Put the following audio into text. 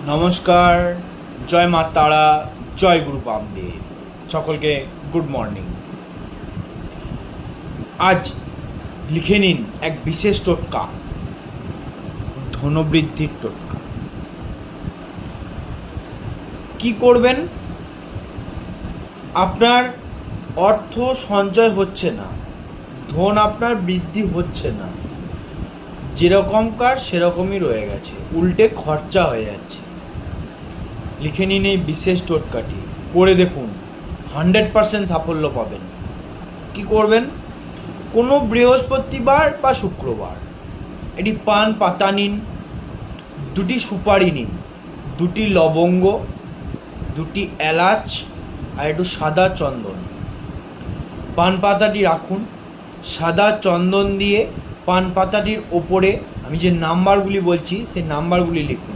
নমস্কার, জয় মা তারা, জয় গুরু বামদেব। সকলকে গুড মর্নিং। আজ লিখে নিন এক বিশেষ টোটকা, ধনবৃদ্ধির টোটকা। কি করবেন? আপনার অর্থ সঞ্চয় হচ্ছে না, ধন আপনার বৃদ্ধি হচ্ছে না, যেরকমকার সেরকমই রয়ে গেছে, উল্টে খরচা হয়ে যাচ্ছে। লিখে নিন এই বিশেষ টোটকাটি, করে দেখুন, 100% সাফল্য পাবেন। কি করবেন? কোনো বৃহস্পতিবার বা শুক্রবার একটি পান পাতা নিন, দুটি সুপারি নিন, দুটি লবঙ্গ, দুটি এলাচ আর একটু সাদা চন্দন। পান পাতাটি রাখুন, সাদা চন্দন দিয়ে পান পাতাটির ওপরে আমি যে নাম্বারগুলি বলছি সেই নাম্বারগুলি লিখুন।